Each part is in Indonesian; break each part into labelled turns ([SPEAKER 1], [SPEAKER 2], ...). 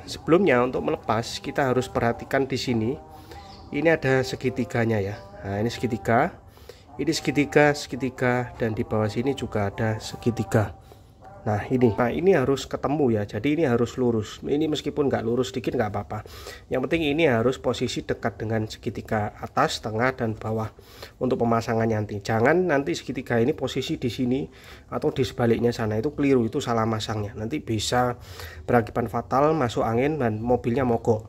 [SPEAKER 1] sebelumnya untuk melepas kita harus perhatikan di sini. Ini ada segitiganya ya. Nah, ini segitiga. Ini segitiga, dan di bawah sini juga ada segitiga. Nah ini harus ketemu ya. Jadi ini harus lurus. Ini meskipun nggak lurus sedikit nggak apa-apa. Yang penting ini harus posisi dekat dengan segitiga atas, tengah, dan bawah untuk pemasangan nanti. Jangan nanti segitiga ini posisi di sini atau di sebaliknya sana, itu keliru, itu salah masangnya. Nanti bisa berakibat fatal, masuk angin dan mobilnya mogok.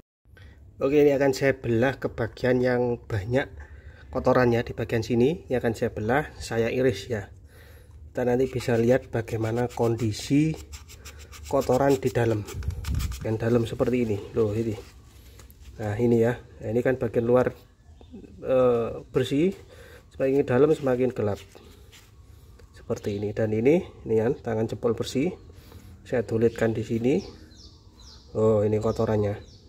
[SPEAKER 1] Oke, ini akan saya belah ke bagian yang banyak kotorannya di bagian sini. Ini akan saya belah, saya iris ya. Kita nanti bisa lihat bagaimana kondisi kotoran di dalam. Yang dalam seperti ini loh, ini. Nah ini ya, nah, ini kan bagian luar bersih, semakin dalam semakin gelap seperti ini. Dan ini kan tangan jempol bersih, saya tulitkan di sini. Oh, ini kotorannya.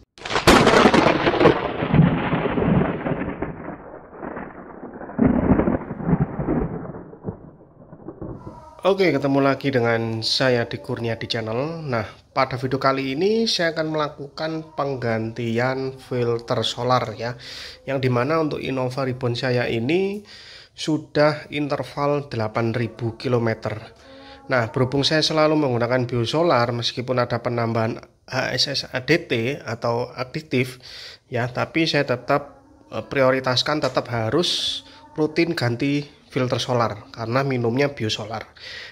[SPEAKER 1] Oke, ketemu lagi dengan saya di Kurnia di channel. Nah, pada video kali ini saya akan melakukan penggantian filter solar ya, yang dimana untuk Innova Reborn saya ini sudah interval 8000 km. Nah, berhubung saya selalu menggunakan biosolar meskipun ada penambahan HSS ADT atau aditif ya, tapi saya tetap prioritaskan tetap harus rutin ganti filter solar karena minumnya biosolar.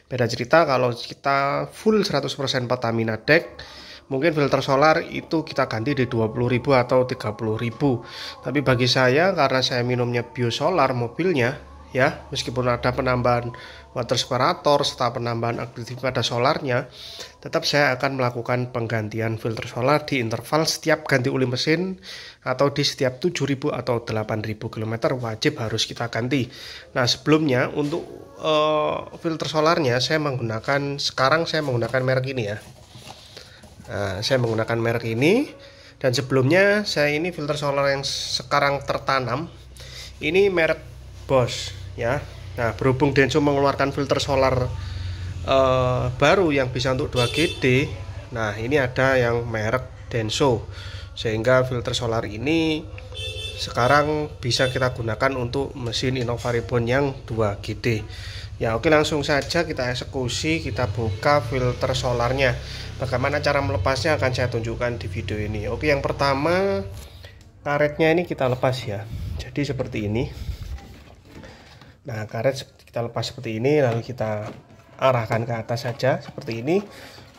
[SPEAKER 1] Beda cerita kalau kita full 100% Pertamina Deck, mungkin filter solar itu kita ganti di 20.000 atau 30.000. Tapi bagi saya, karena saya minumnya biosolar mobilnya ya, meskipun ada penambahan water separator serta penambahan aktif pada solarnya, tetap saya akan melakukan penggantian filter solar di interval setiap ganti oli mesin atau di setiap 7.000 atau 8.000 km wajib harus kita ganti. Nah, sebelumnya untuk filter solarnya sekarang saya menggunakan merek ini ya. Nah, saya menggunakan merek ini, dan sebelumnya saya ini filter solar yang sekarang tertanam ini merek Bosch ya. Nah, berhubung Denso mengeluarkan filter solar baru yang bisa untuk 2GD, nah ini ada yang merek Denso, sehingga filter solar ini sekarang bisa kita gunakan untuk mesin Innova Reborn yang 2GD ya. Oke, langsung saja kita eksekusi, kita buka filter solarnya. Bagaimana cara melepasnya akan saya tunjukkan di video ini. Oke, yang pertama karetnya ini kita lepas ya, jadi seperti ini. Nah, karet kita lepas seperti ini, lalu kita arahkan ke atas saja seperti ini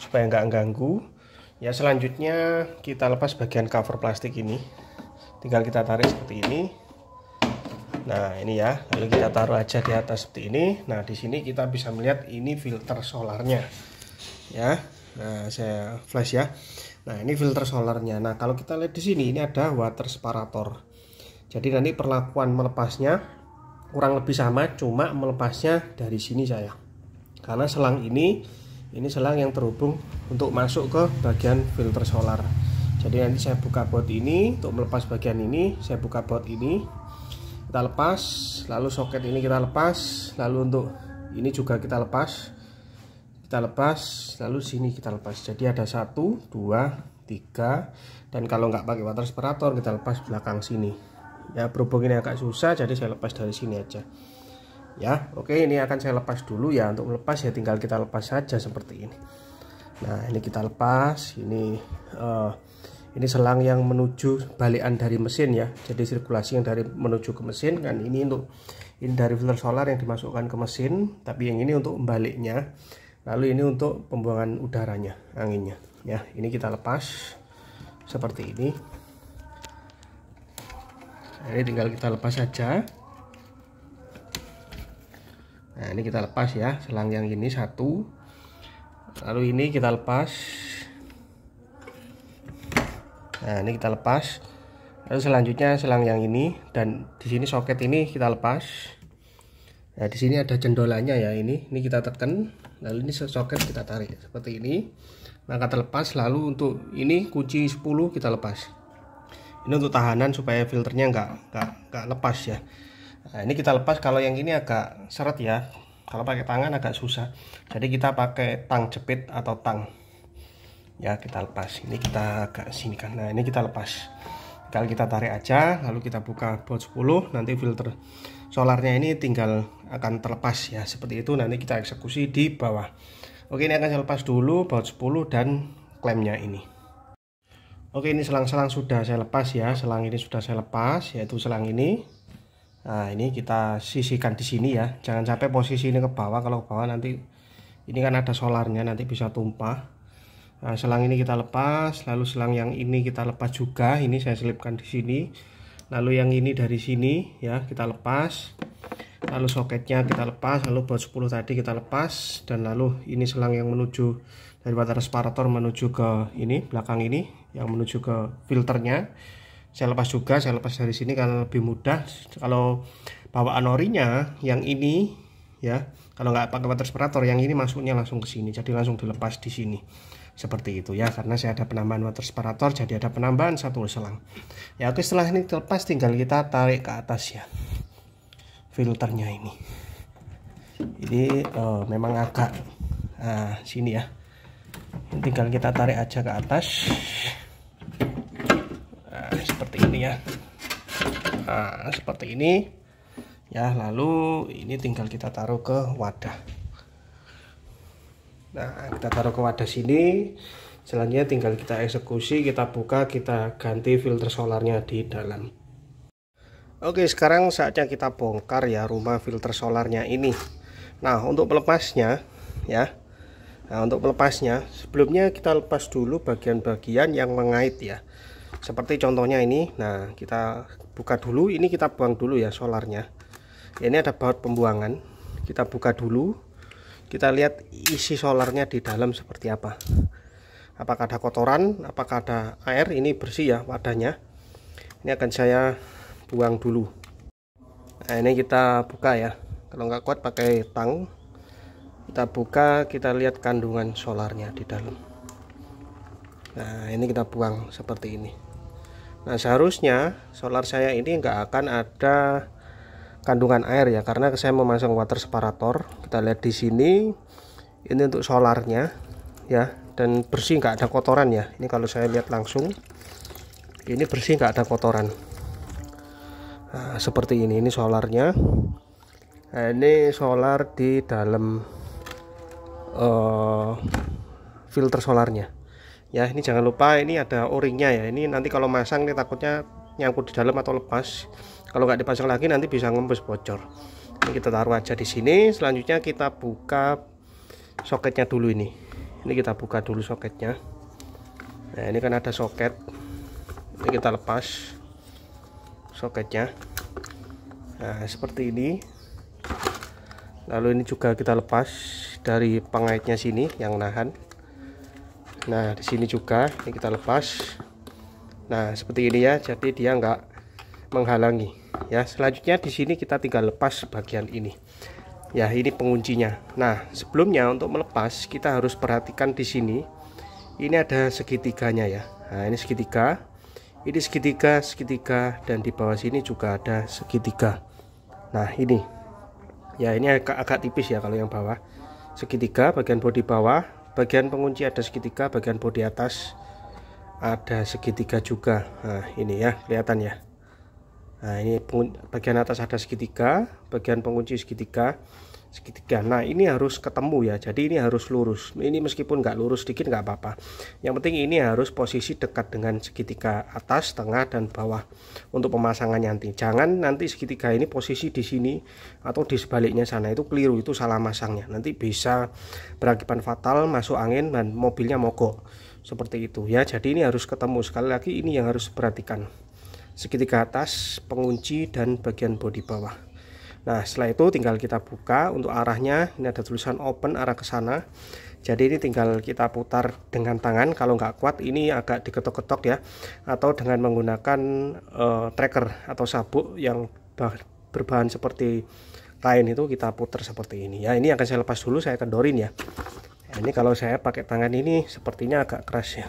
[SPEAKER 1] supaya nggak ganggu ya. Selanjutnya kita lepas bagian cover plastik ini, tinggal kita tarik seperti ini. Nah ini ya, lalu kita taruh aja di atas seperti ini. Nah, di sini kita bisa melihat ini filter solarnya ya. Nah, saya flash ya. Nah, ini filter solarnya. Nah, kalau kita lihat di sini, ini ada water separator. Jadi nanti perlakuan melepasnya kurang lebih sama, cuma melepasnya dari sini saya, karena selang ini selang yang terhubung untuk masuk ke bagian filter solar. Jadi nanti saya buka baut ini untuk melepas bagian ini, saya buka baut ini, kita lepas, lalu soket ini kita lepas, lalu untuk ini juga kita lepas, lalu sini kita lepas. Jadi ada 1, 2, 3, dan kalau nggak pakai water separator kita lepas belakang sini ya. Berhubung ini agak susah, jadi saya lepas dari sini aja ya. Oke, ini akan saya lepas dulu ya. Untuk melepas ya tinggal kita lepas saja seperti ini. Nah, ini kita lepas. Ini selang yang menuju balikan dari mesin ya, jadi sirkulasi yang dari menuju ke mesin. Dan ini dari filter solar yang dimasukkan ke mesin, tapi yang ini untuk membaliknya. Lalu ini untuk pembuangan udaranya, anginnya ya. Ini kita lepas seperti ini. Ini tinggal kita lepas saja. Nah, ini kita lepas ya, selang yang ini 1, lalu ini kita lepas. Nah, ini kita lepas. Lalu selanjutnya selang yang ini, dan di sini soket ini kita lepas. Nah, di sini ada jendolannya ya, ini kita tekan, lalu ini soket kita tarik seperti ini, maka terlepas. Lalu untuk ini kunci 10 kita lepas. Ini untuk tahanan supaya filternya nggak lepas ya. Nah, ini kita lepas. Kalau yang ini agak seret ya, kalau pakai tangan agak susah, jadi kita pakai tang jepit atau tang. Ya, kita lepas. Ini kita agak sini kan. Nah, ini kita lepas. Tinggal kita tarik aja, lalu kita buka baut 10. Nanti filter solarnya ini tinggal akan terlepas ya, seperti itu. Nanti kita eksekusi di bawah. Oke, ini akan saya lepas dulu baut 10 dan klemnya ini. Oke, ini selang-selang sudah saya lepas ya. Selang ini sudah saya lepas, yaitu selang ini. Nah, ini kita sisihkan di sini ya. Jangan sampai posisi ini ke bawah. Kalau ke bawah nanti ini kan ada solarnya, nanti bisa tumpah. Nah, selang ini kita lepas, lalu selang yang ini kita lepas juga. Ini saya selipkan di sini. Lalu yang ini dari sini ya kita lepas. Lalu soketnya kita lepas, lalu baut 10 tadi kita lepas, dan lalu ini selang yang menuju dari water separator menuju ke ini belakang ini yang menuju ke filternya. Saya lepas juga, saya lepas dari sini karena lebih mudah. Kalau bawaan orinya yang ini ya, kalau nggak pakai water separator yang ini masuknya langsung ke sini, jadi langsung dilepas di sini. Seperti itu ya, karena saya ada penambahan water separator, jadi ada penambahan satu selang ya. Oke, setelah ini terlepas tinggal kita tarik ke atas ya filternya ini memang agak sini ya, tinggal kita tarik aja ke atas seperti ini ya. Seperti ini ya, lalu ini tinggal kita taruh ke wadah. Nah, kita taruh ke wadah sini. Selanjutnya tinggal kita eksekusi, kita buka, kita ganti filter solarnya di dalam. Oke, sekarang saatnya kita bongkar ya rumah filter solarnya ini. Nah, untuk melepasnya ya. Nah, untuk melepasnya sebelumnya kita lepas dulu bagian-bagian yang mengait ya. Seperti contohnya ini. Nah, kita buka dulu, ini kita buang dulu ya solarnya. Ini ada baut pembuangan. Kita buka dulu. Kita lihat isi solarnya di dalam seperti apa. Apakah ada kotoran, apakah ada air. Ini bersih ya wadahnya. Ini akan saya buang dulu. Nah, ini kita buka ya. Kalau nggak kuat pakai tang. Kita buka, kita lihat kandungan solarnya di dalam. Nah, ini kita buang seperti ini. Nah, seharusnya solar saya ini nggak akan ada kandungan air ya, karena saya memasang water separator. Kita lihat di sini, ini untuk solarnya ya, dan bersih, nggak ada kotoran ya. Ini kalau saya lihat langsung, ini bersih, nggak ada kotoran. Nah, seperti ini solarnya. Nah, ini solar di dalam filter solarnya ya. Ini jangan lupa ini ada o-ringnya ya. Ini nanti kalau masang ini takutnya nyangkut di dalam atau lepas. Kalau nggak dipasang lagi nanti bisa ngembus bocor. Ini kita taruh aja di sini. Selanjutnya kita buka soketnya dulu ini. Ini kita buka dulu soketnya. Nah, ini kan ada soket. Ini kita lepas soketnya. Nah, seperti ini. Lalu ini juga kita lepas dari pengaitnya sini yang nahan. Nah, di sini juga ini kita lepas. Nah, seperti ini ya. Jadi dia nggak menghalangi ya. Selanjutnya di sini kita tinggal lepas bagian ini ya. Ini penguncinya. Nah, sebelumnya untuk melepas kita harus perhatikan di sini. Ini ada segitiganya ya. Nah, ini segitiga, ini segitiga, segitiga, dan di bawah sini juga ada segitiga. Nah, ini ya, ini agak tipis ya kalau yang bawah. Segitiga bagian bodi bawah, bagian pengunci ada segitiga, bagian bodi atas ada segitiga juga. Nah, ini ya, kelihatan ya. Nah, ini bagian atas ada segitiga, bagian pengunci segitiga, segitiga. Nah, ini harus ketemu ya, jadi ini harus lurus. Ini meskipun nggak lurus sedikit nggak apa-apa, yang penting ini harus posisi dekat dengan segitiga atas, tengah, dan bawah untuk pemasangan nanti. Jangan nanti segitiga ini posisi di sini atau di sebaliknya sana, itu keliru, itu salah masangnya, nanti bisa berakibat fatal, masuk angin dan mobilnya mogok seperti itu ya. Jadi ini harus ketemu. Sekali lagi ini yang harus diperhatikan, segitiga atas, pengunci, dan bagian bodi bawah. Nah, setelah itu tinggal kita buka untuk arahnya. Ini ada tulisan open arah ke sana. Jadi ini tinggal kita putar dengan tangan. Kalau nggak kuat ini agak diketok-ketok ya, atau dengan menggunakan tracker atau sabuk yang berbahan seperti kain itu kita putar seperti ini ya. Ini akan saya lepas dulu, saya kendorin ya. Nah, ini kalau saya pakai tangan ini sepertinya agak keras ya.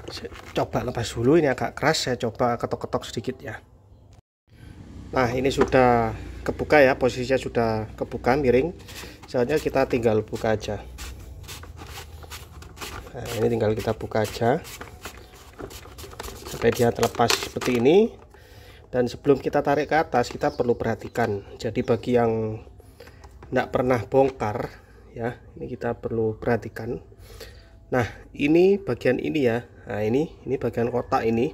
[SPEAKER 1] Saya coba lepas dulu, ini agak keras, saya coba ketok-ketok sedikit ya. Nah, ini sudah kebuka ya, posisinya sudah kebuka miring. Selanjutnya kita tinggal buka aja. Nah, ini tinggal kita buka aja sampai dia terlepas seperti ini. Dan sebelum kita tarik ke atas, kita perlu perhatikan. Jadi bagi yang tidak pernah bongkar ya, ini kita perlu perhatikan. Nah, ini bagian ini ya. Nah, ini bagian kotak ini.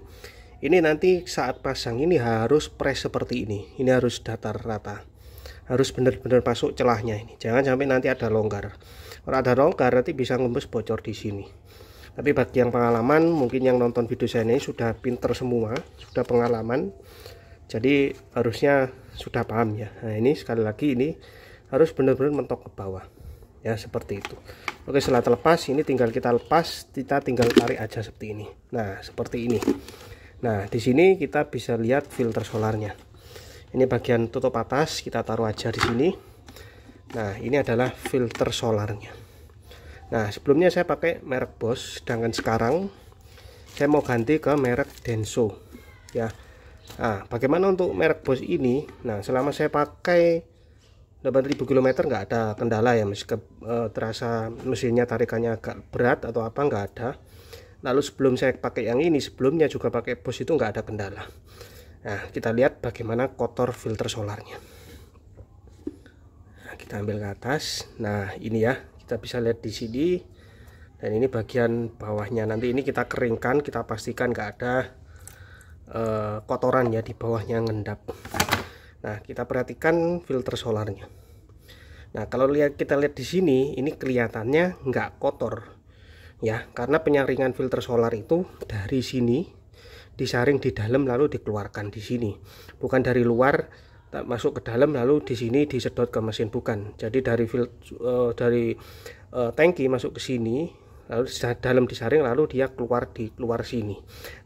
[SPEAKER 1] Ini nanti saat pasang ini harus press seperti ini. Ini harus datar rata. Harus benar-benar masuk celahnya ini. Jangan sampai nanti ada longgar. Kalau ada longgar nanti bisa ngembus bocor di sini. Tapi bagi yang pengalaman, mungkin yang nonton video saya ini sudah pinter semua, sudah pengalaman. Jadi harusnya sudah paham ya. Nah, ini sekali lagi ini harus benar-benar mentok ke bawah. Ya, seperti itu. Oke, setelah terlepas ini tinggal kita lepas, kita tinggal tarik aja seperti ini. Nah, seperti ini. Nah, di sini kita bisa lihat filter solarnya. Ini bagian tutup atas, kita taruh aja di sini. Nah, ini adalah filter solarnya. Nah, sebelumnya saya pakai merek Bosch, sedangkan sekarang saya mau ganti ke merek Denso. Ya. Nah, bagaimana untuk merek Bosch ini? Nah, selama saya pakai 8.000 km nggak ada kendala ya, meski terasa mesinnya tarikannya agak berat atau apa, nggak ada. Lalu sebelum saya pakai yang ini, sebelumnya juga pakai Bosch itu nggak ada kendala. Nah, kita lihat bagaimana kotor filter solarnya. Nah, kita ambil ke atas. Nah, ini ya, kita bisa lihat di sini. Dan ini bagian bawahnya. Nanti ini kita keringkan, kita pastikan nggak ada kotoran ya di bawahnya ngendap. Nah, kita perhatikan filter solarnya. Nah, kalau kita lihat di sini, ini kelihatannya nggak kotor ya, karena penyaringan filter solar itu dari sini disaring di dalam lalu dikeluarkan di sini, bukan dari luar masuk ke dalam lalu di sini disedot ke mesin, bukan. Jadi dari tangki masuk ke sini, lalu dalam disaring lalu dia keluar di luar sini.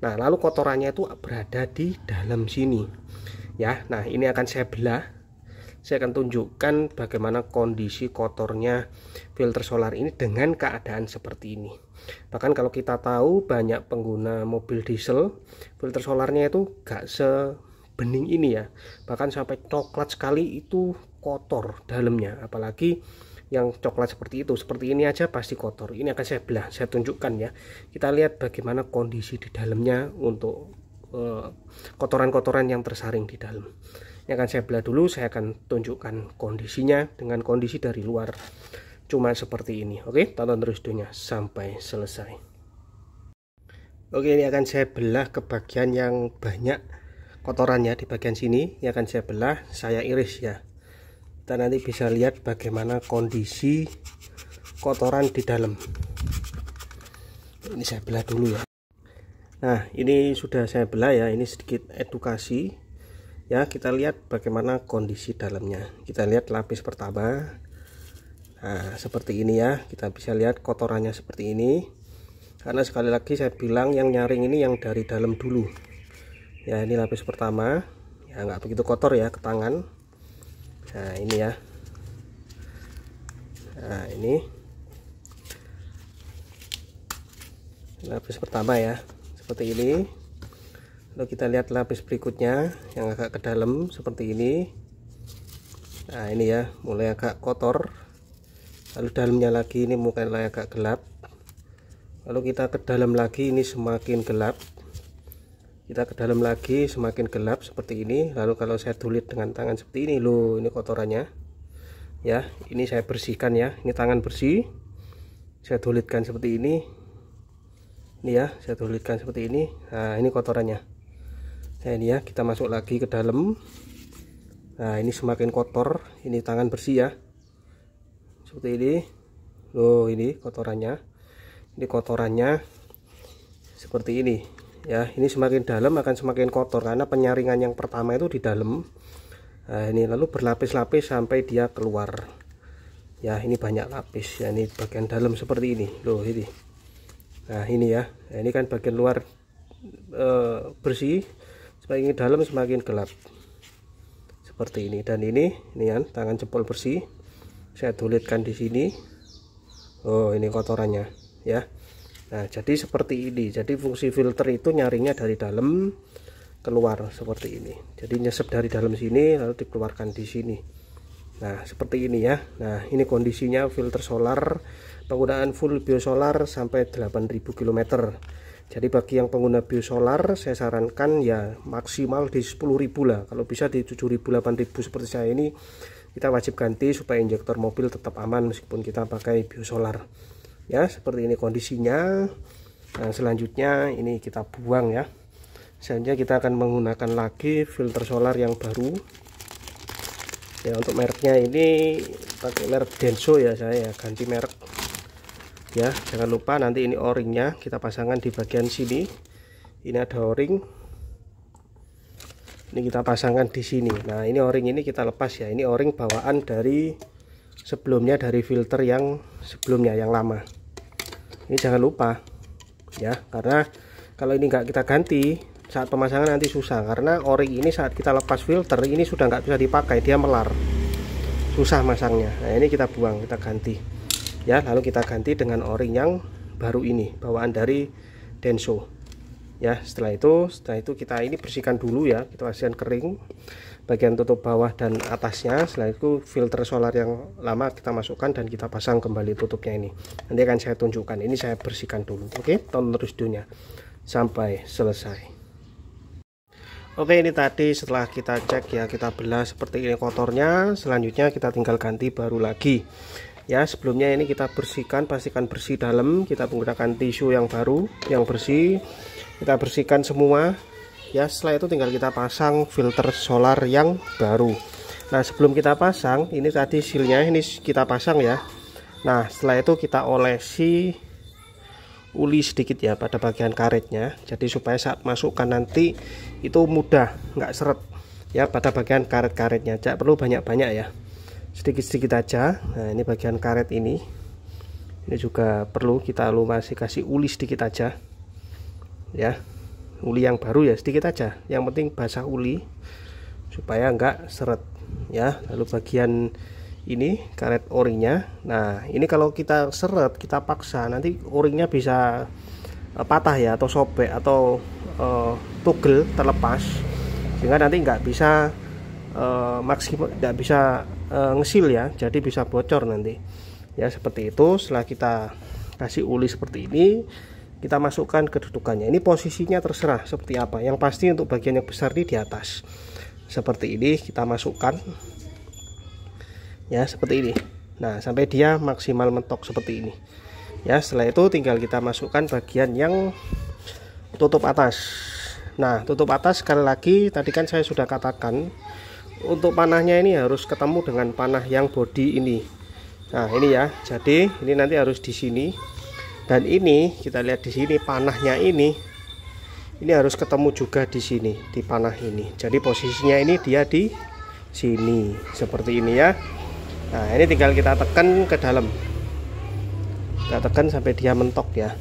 [SPEAKER 1] Nah, lalu kotorannya itu berada di dalam sini. Ya, nah ini akan saya belah. Saya akan tunjukkan bagaimana kondisi kotornya filter solar ini dengan keadaan seperti ini. Bahkan kalau kita tahu banyak pengguna mobil diesel, filter solarnya itu gak sebening ini ya. Bahkan sampai coklat sekali, itu kotor dalamnya. Apalagi yang coklat seperti itu, seperti ini aja pasti kotor. Ini akan saya belah, saya tunjukkan ya. Kita lihat bagaimana kondisi di dalamnya untuk kotoran-kotoran yang tersaring di dalam. Ini akan saya belah dulu, saya akan tunjukkan kondisinya dengan kondisi dari luar. Cuma seperti ini. Oke, tonton terus videonya sampai selesai. Oke, ini akan saya belah ke bagian yang banyak kotorannya di bagian sini. Ini akan saya belah, saya iris ya. Kita nanti bisa lihat bagaimana kondisi kotoran di dalam. Ini saya belah dulu ya. Nah, ini sudah saya belah ya, ini sedikit edukasi ya. Kita lihat bagaimana kondisi dalamnya. Kita lihat lapis pertama. Nah, seperti ini ya, kita bisa lihat kotorannya seperti ini. Karena sekali lagi saya bilang yang nyaring ini yang dari dalam dulu ya. Ini lapis pertama ya, nggak begitu kotor ya ke tangan. Nah, ini ya. Nah, ini lapis pertama ya, seperti ini. Lalu kita lihat lapis berikutnya yang agak ke dalam seperti ini. Nah, ini ya, mulai agak kotor. Lalu dalamnya lagi ini mulai agak gelap. Lalu kita ke dalam lagi, ini semakin gelap. Kita ke dalam lagi semakin gelap seperti ini. Lalu kalau saya tulis dengan tangan seperti ini, loh, ini kotorannya ya. Ini saya bersihkan ya, ini tangan bersih, saya tulitkan seperti ini. Ini ya, saya tulitkan seperti ini. Nah, ini kotorannya. Nah, ini ya, kita masuk lagi ke dalam. Nah, ini semakin kotor. Ini tangan bersih ya, seperti ini. Loh, ini kotorannya. Ini kotorannya seperti ini ya. Ini semakin dalam akan semakin kotor karena penyaringan yang pertama itu di dalam. Nah, ini lalu berlapis-lapis sampai dia keluar ya. Ini banyak lapis ya, ini bagian dalam seperti ini loh ini. Nah, ini ya. Nah, ini kan bagian luar bersih, semakin dalam semakin gelap seperti ini. Dan ini kan tangan jempol bersih, saya tulitkan di sini. Oh, ini kotorannya ya. Nah, jadi seperti ini. Jadi fungsi filter itu nyaringnya dari dalam keluar seperti ini. Jadi nyesep dari dalam sini lalu dikeluarkan di sini. Nah, seperti ini ya. Nah, ini kondisinya filter solar penggunaan full biosolar sampai 8.000 km. Jadi bagi yang pengguna biosolar saya sarankan ya maksimal di 10.000 lah, kalau bisa di 7.000 8.000 seperti saya ini kita wajib ganti supaya injektor mobil tetap aman meskipun kita pakai biosolar ya. Seperti ini kondisinya. Nah, selanjutnya ini kita buang ya. Selanjutnya kita akan menggunakan lagi filter solar yang baru ya. Untuk mereknya ini pakai merek Denso ya, saya ganti merek ya. Jangan lupa nanti ini o-ringnya kita pasangkan di bagian sini. Ini ada o-ring, ini kita pasangkan di sini. Nah ini o-ring ini kita lepas ya. Ini o-ring bawaan dari sebelumnya, dari filter yang sebelumnya yang lama. Ini jangan lupa ya, karena kalau ini nggak kita ganti saat pemasangan nanti susah, karena o-ring ini saat kita lepas filter ini sudah nggak bisa dipakai, dia melar, susah masangnya. Nah ini kita buang, kita ganti ya, lalu kita ganti dengan o-ring yang baru ini bawaan dari Denso ya. Setelah itu kita ini bersihkan dulu ya, kita pastikan kering bagian tutup bawah dan atasnya. Setelah itu filter solar yang lama kita masukkan dan kita pasang kembali tutupnya ini. Nanti akan saya tunjukkan, ini saya bersihkan dulu. Oke, tonton terus videonya sampai selesai. Oke, ini tadi setelah kita cek ya, kita belah seperti ini kotornya. Selanjutnya kita tinggal ganti baru lagi ya. Sebelumnya ini kita bersihkan, pastikan bersih dalam, kita menggunakan tisu yang baru yang bersih, kita bersihkan semua ya. Setelah itu tinggal kita pasang filter solar yang baru. Nah sebelum kita pasang ini tadi sealnya ini kita pasang ya. Nah setelah itu kita olesi uli sedikit ya pada bagian karetnya, jadi supaya saat masukkan nanti itu mudah, nggak seret ya pada bagian karet-karetnya. Tidak perlu banyak-banyak ya, sedikit-sedikit aja. Nah ini bagian karet ini juga perlu kita lumasi, kasih uli sedikit aja ya, uli yang baru ya, sedikit aja, yang penting basah uli supaya enggak seret ya. Lalu bagian ini karet o-ringnya, nah ini kalau kita seret, kita paksa, nanti o-ringnya bisa patah ya, atau sobek, atau tugel, terlepas, sehingga nanti nggak bisa maksimal, nggak bisa ngesil ya, jadi bisa bocor nanti ya. Seperti itu. Setelah kita kasih uli seperti ini, kita masukkan kedudukannya. Ini posisinya terserah seperti apa, yang pasti untuk bagian yang besar di atas seperti ini kita masukkan ya, seperti ini. Nah sampai dia maksimal mentok seperti ini ya. Setelah itu tinggal kita masukkan bagian yang tutup atas. Nah tutup atas sekali lagi tadi kan saya sudah katakan, untuk panahnya ini harus ketemu dengan panah yang body ini. Nah ini ya, jadi ini nanti harus di sini, dan ini kita lihat di sini panahnya ini harus ketemu juga di sini, di panah ini. Jadi posisinya ini dia di sini seperti ini ya. Nah ini tinggal kita tekan ke dalam, kita tekan sampai dia mentok ya.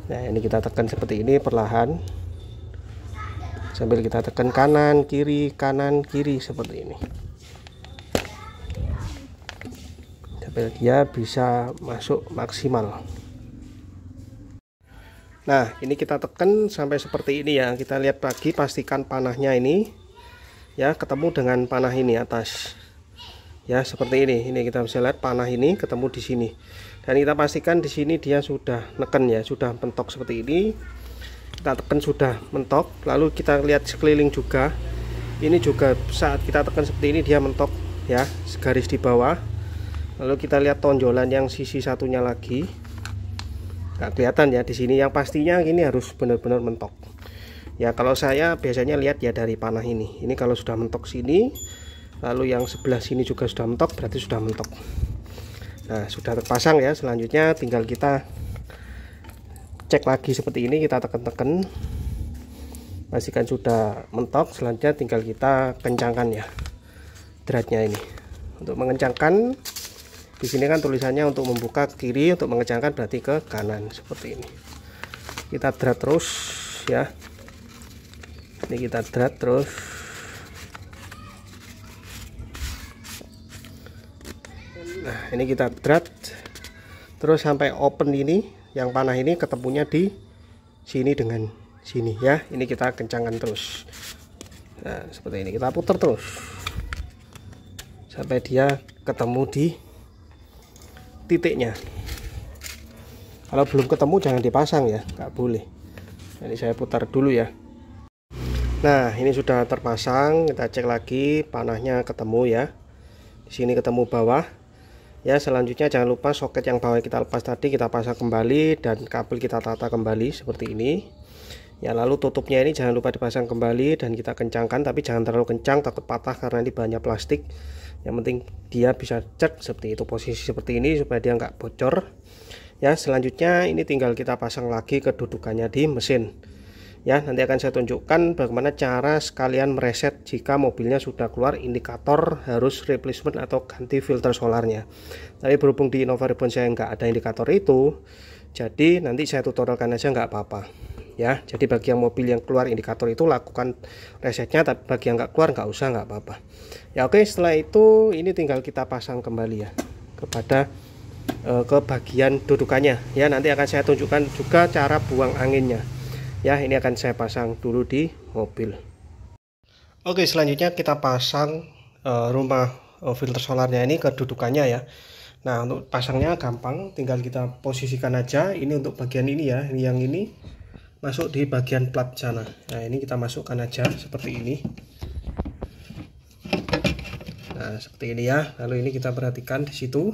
[SPEAKER 1] Nah ini kita tekan seperti ini perlahan, sambil kita tekan kanan kiri seperti ini, sampai dia bisa masuk maksimal. Nah ini kita tekan sampai seperti ini ya. Kita lihat lagi, pastikan panahnya ini ya ketemu dengan panah ini atas ya, seperti ini. Ini kita bisa lihat panah ini ketemu di sini, dan kita pastikan di sini dia sudah neken ya, sudah mentok seperti ini. Kita tekan sudah mentok, lalu kita lihat sekeliling juga, ini juga saat kita tekan seperti ini dia mentok ya, segaris di bawah. Lalu kita lihat tonjolan yang sisi satunya lagi, nggak kelihatan ya di sini. Yang pastinya ini harus benar-benar mentok ya. Kalau saya biasanya lihat ya dari panah ini kalau sudah mentok sini, lalu yang sebelah sini juga sudah mentok, berarti sudah mentok. Nah sudah terpasang ya. Selanjutnya tinggal kita cek lagi seperti ini, kita tekan-tekan, pastikan sudah mentok. Selanjutnya tinggal kita kencangkan ya dratnya ini. Untuk mengencangkan, di sini kan tulisannya untuk membuka ke kiri, untuk mengencangkan berarti ke kanan seperti ini. Kita drat terus ya, ini kita drat terus. Nah ini kita drat terus sampai open ini, yang panah ini ketemunya di sini dengan sini ya. Ini kita kencangkan terus. Nah seperti ini, kita putar terus sampai dia ketemu di titiknya. Kalau belum ketemu jangan dipasang ya, nggak boleh. Jadi saya putar dulu ya. Nah, ini sudah terpasang, kita cek lagi panahnya ketemu ya. Di sini ketemu bawah. Ya, selanjutnya jangan lupa soket yang bawah kita lepas tadi kita pasang kembali dan kabel kita tata kembali seperti ini. Ya, lalu tutupnya ini jangan lupa dipasang kembali dan kita kencangkan, tapi jangan terlalu kencang takut patah karena ini banyak plastik. Yang penting dia bisa cek seperti itu, posisi seperti ini supaya dia nggak bocor. Ya, selanjutnya ini tinggal kita pasang lagi kedudukannya di mesin. Ya, nanti akan saya tunjukkan bagaimana cara sekalian mereset jika mobilnya sudah keluar indikator harus replacement atau ganti filter solarnya. Tapi berhubung di Innova Reborn saya nggak ada indikator itu, jadi nanti saya tutorialkan aja nggak apa-apa. Ya, jadi bagi yang mobil yang keluar indikator itu lakukan resetnya, tapi bagi yang nggak keluar nggak usah, nggak apa-apa. Ya oke, setelah itu ini tinggal kita pasang kembali ya kepada ke bagian dudukannya. Ya, nanti akan saya tunjukkan juga cara buang anginnya. Ya, ini akan saya pasang dulu di mobil. Oke, selanjutnya kita pasang rumah filter solarnya ini ke dudukannya ya. Nah, untuk pasangnya gampang, tinggal kita posisikan aja. Ini untuk bagian ini ya, yang ini masuk di bagian plat sana. Nah, ini kita masukkan aja seperti ini. Nah, seperti ini ya. Lalu ini kita perhatikan di situ.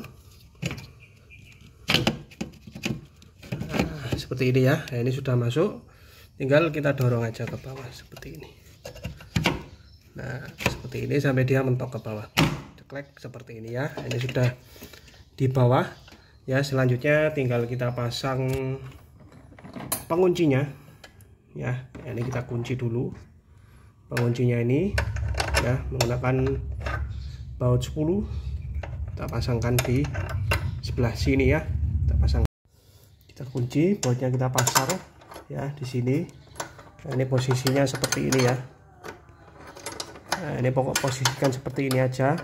[SPEAKER 1] Nah, seperti ini ya. Nah, ini sudah masuk. Tinggal kita dorong aja ke bawah seperti ini. Nah, seperti ini sampai dia mentok ke bawah. Ceklek seperti ini ya. Ini sudah di bawah. Ya, selanjutnya tinggal kita pasang penguncinya. Ya, ini kita kunci dulu. Penguncinya ini ya menggunakan baut 10. Kita pasangkan di sebelah sini ya. Kita pasang. Kita kunci, bautnya kita pasang ya di sini. Nah, ini posisinya seperti ini ya. Nah, ini pokok posisikan seperti ini aja.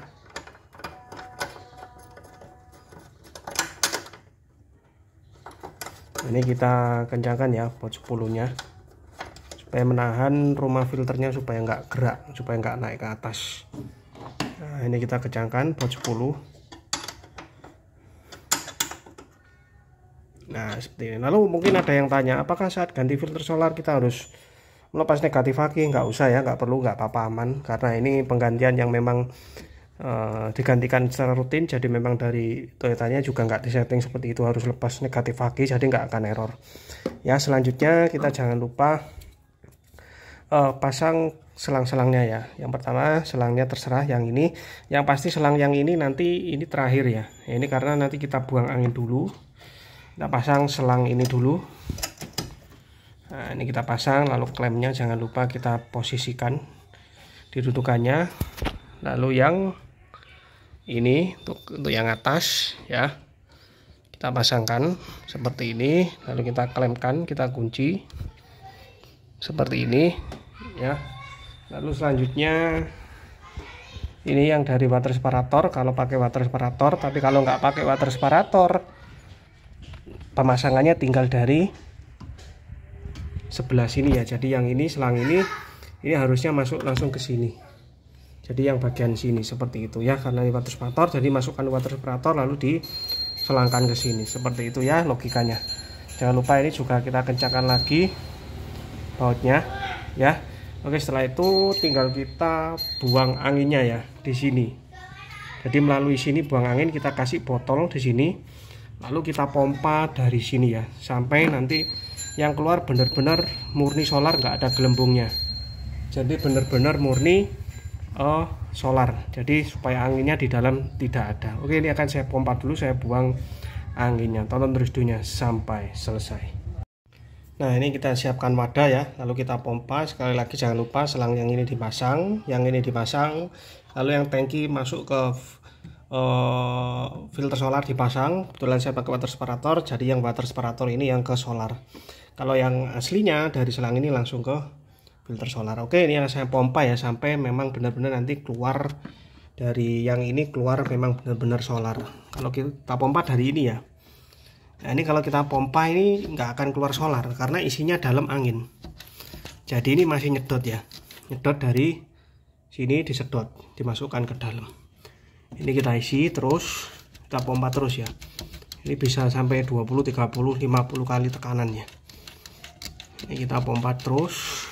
[SPEAKER 1] Ini kita kencangkan ya baut 10 nya supaya menahan rumah filternya supaya nggak gerak, supaya nggak naik ke atas. Nah, ini kita kencangkan baut 10. Nah, seperti ini. Lalu mungkin ada yang tanya, apakah saat ganti filter solar kita harus melepas negatif aki? Nggak usah ya, nggak perlu, nggak apa-apa, aman. Karena ini penggantian yang memang digantikan secara rutin, jadi memang dari Toyotanya juga nggak disetting seperti itu harus lepas negatif aki, jadi nggak akan error. Ya, selanjutnya kita jangan lupa pasang selang-selangnya ya. Yang pertama selangnya terserah yang ini, yang pasti selang yang ini nanti ini terakhir ya. Ini karena nanti kita buang angin dulu. Kita pasang selang ini dulu. Nah, ini kita pasang, lalu klemnya jangan lupa kita posisikan di dudukannya. Lalu yang ini untuk yang atas ya, kita pasangkan seperti ini. Lalu kita klemkan, kita kunci seperti ini ya. Lalu selanjutnya ini yang dari water separator, kalau pakai water separator. Tapi kalau nggak pakai water separator, pemasangannya tinggal dari sebelah sini ya. Jadi yang ini, selang ini harusnya masuk langsung ke sini. Jadi yang bagian sini seperti itu ya, karena ini water separator, jadi masukkan water separator lalu diselangkan ke sini. Seperti itu ya logikanya. Jangan lupa ini juga kita kencangkan lagi bautnya ya. Oke, setelah itu tinggal kita buang anginnya ya di sini. Jadi melalui sini buang angin, kita kasih botol di sini. Lalu kita pompa dari sini ya, sampai nanti yang keluar benar-benar murni solar, nggak ada gelembungnya. Jadi benar-benar murni solar. Jadi supaya anginnya di dalam tidak ada. Oke, ini akan saya pompa dulu, saya buang anginnya. Tonton terus videonya sampai selesai. Nah, ini kita siapkan wadah ya, lalu kita pompa. Sekali lagi jangan lupa selang yang ini dipasang, yang ini dipasang. Lalu yang tangki masuk ke filter solar dipasang. Kebetulan saya pakai water separator, jadi yang water separator ini yang ke solar. Kalau yang aslinya dari selang ini langsung ke filter solar. Oke, ini yang saya pompa ya sampai memang benar-benar nanti keluar dari yang ini, keluar memang benar-benar solar. Kalau kita pompa dari ini ya, nah ini kalau kita pompa ini nggak akan keluar solar karena isinya dalam angin. Jadi ini masih nyedot ya, nyedot dari sini, disedot, dimasukkan ke dalam. Ini kita isi terus, kita pompa terus ya. Ini bisa sampai 20, 30, 50 kali tekanannya. Ini kita pompa terus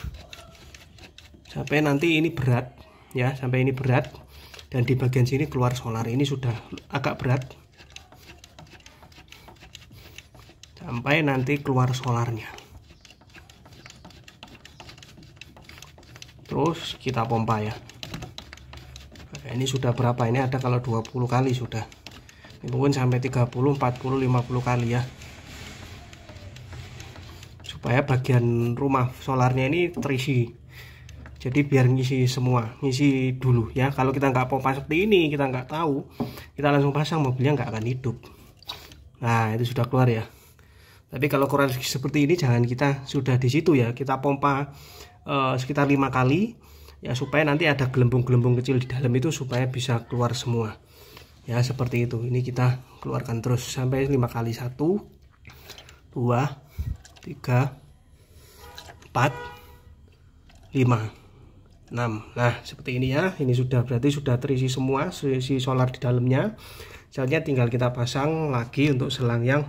[SPEAKER 1] sampai nanti ini berat ya, sampai ini berat dan di bagian sini keluar solar. Ini sudah agak berat sampai nanti keluar solarnya. Terus kita pompa ya. Nah, ini sudah berapa? Ini ada kalau 20 kali sudah. Ini mungkin sampai 30, 40, 50 kali ya. Supaya bagian rumah solarnya ini terisi. Jadi biar ngisi semua, ngisi dulu ya. Kalau kita nggak pompa seperti ini, kita nggak tahu, kita langsung pasang, mobilnya nggak akan hidup. Nah, itu sudah keluar ya. Tapi kalau kurang seperti ini, jangan kita sudah di situ ya. Kita pompa sekitar 5 kali ya, supaya nanti ada gelembung-gelembung kecil di dalam itu supaya bisa keluar semua. Ya, seperti itu. Ini kita keluarkan terus sampai 5 kali. 1, 2, 3, 4, 5. 6. Nah, seperti ini ya. Ini sudah berarti sudah terisi semua, isi solar di dalamnya. Selanjutnya tinggal kita pasang lagi untuk selang yang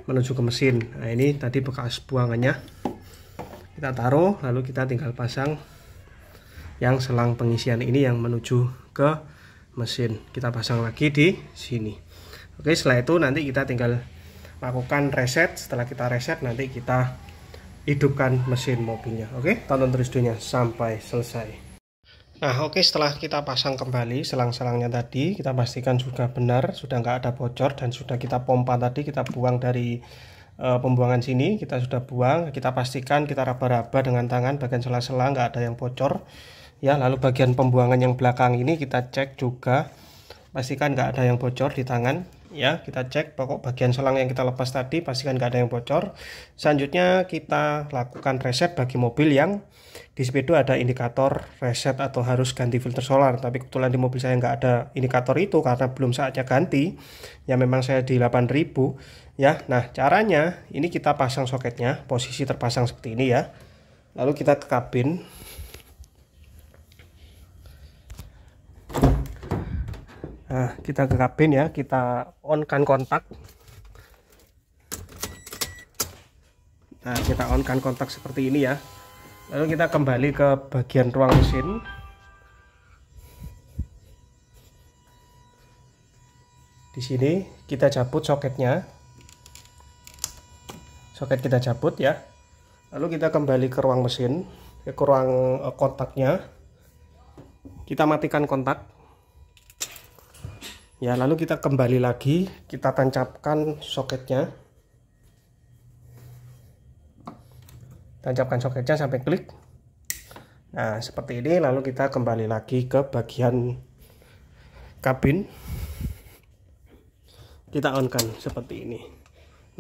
[SPEAKER 1] menuju ke mesin. Nah, ini tadi bekas buangannya. Kita taruh, lalu kita tinggal pasang yang selang pengisian ini yang menuju ke mesin. Kita pasang lagi di sini. Oke, setelah itu nanti kita tinggal lakukan reset. Setelah kita reset, nanti kita hidupkan mesin mobilnya. Oke, tonton terus videonya sampai selesai. Nah, oke, setelah kita pasang kembali selang-selangnya tadi, kita pastikan sudah benar, sudah nggak ada bocor, dan sudah kita pompa tadi, kita buang dari pembuangan sini, kita sudah buang. Kita pastikan kita raba-raba dengan tangan bagian sela-sela nggak ada yang bocor ya. Lalu bagian pembuangan yang belakang ini kita cek juga, pastikan nggak ada yang bocor di tangan ya. Kita cek pokok bagian selang yang kita lepas tadi, pastikan nggak ada yang bocor. Selanjutnya kita lakukan reset bagi mobil yang di Speedo ada indikator reset atau harus ganti filter solar. Tapi kebetulan di mobil saya nggak ada indikator itu karena belum saatnya ganti ya, memang saya di 8000 ya. Nah, caranya ini kita pasang soketnya, posisi terpasang seperti ini ya. Lalu kita ke kabin. Nah, kita ke kabin ya, kita on-kan kontak. Nah, kita on-kan kontak seperti ini ya. Lalu kita kembali ke bagian ruang mesin. Di sini kita cabut soketnya. Soket kita cabut ya. Lalu kita kembali ke ruang mesin, ke ruang kontaknya. Kita matikan kontak. Ya, lalu kita kembali lagi, kita tancapkan soketnya. Tancapkan soketnya sampai klik. Nah, seperti ini. Lalu kita kembali lagi ke bagian kabin. Kita on kan seperti ini.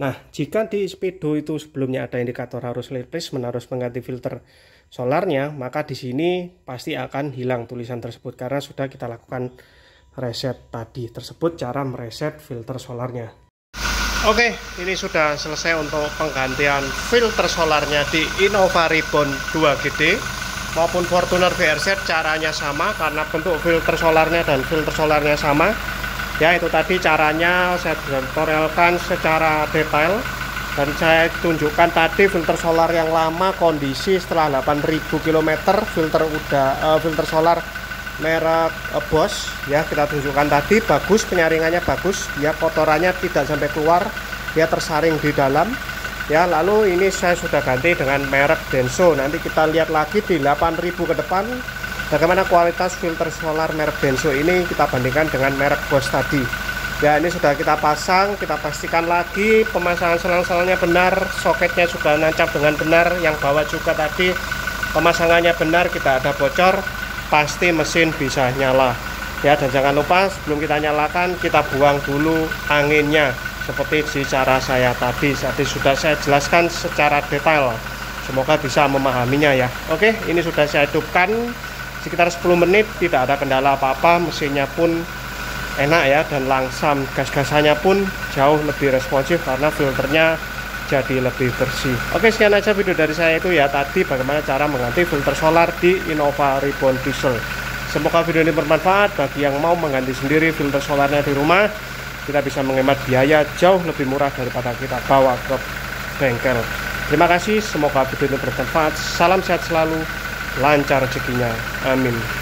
[SPEAKER 1] Nah, jika di Speedo itu sebelumnya ada indikator harus replacement, harus mengganti filter solarnya, maka di sini pasti akan hilang tulisan tersebut karena sudah kita lakukan reset tadi tersebut, cara mereset filter solarnya. Oke, ini sudah selesai untuk penggantian filter solarnya di Innova Reborn 2GD maupun Fortuner VRZ. Caranya sama karena bentuk filter solarnya dan filter solarnya sama ya. Itu tadi caranya saya tutorialkan secara detail dan saya tunjukkan tadi filter solar yang lama kondisi setelah 8000 km, filter solar merek Bosch ya, kita tunjukkan tadi bagus, penyaringannya bagus ya, kotorannya tidak sampai keluar, dia tersaring di dalam ya. Lalu ini saya sudah ganti dengan merek Denso. Nanti kita lihat lagi di 8000 ke depan bagaimana kualitas filter solar merek Denso ini kita bandingkan dengan merek Bosch tadi ya. Ini sudah kita pasang, kita pastikan lagi pemasangan selang-selangnya benar, soketnya sudah nancap dengan benar, yang bawah juga tadi pemasangannya benar, tidak ada bocor, pasti mesin bisa nyala ya. Dan jangan lupa sebelum kita nyalakan, kita buang dulu anginnya seperti di cara saya tadi sudah saya jelaskan secara detail, semoga bisa memahaminya ya. Oke, ini sudah saya hidupkan sekitar 10 menit, tidak ada kendala apa-apa, mesinnya pun enak ya, dan langsam, gas-gasannya pun jauh lebih responsif karena filternya jadi lebih bersih. Oke, sekian aja video dari saya itu ya tadi, bagaimana cara mengganti filter solar di Innova Reborn Diesel. Semoga video ini bermanfaat bagi yang mau mengganti sendiri filter solarnya di rumah. kita bisa menghemat biaya jauh lebih murah daripada kita bawa ke bengkel. Terima kasih, semoga video ini bermanfaat. Salam sehat selalu, lancar rezekinya, amin.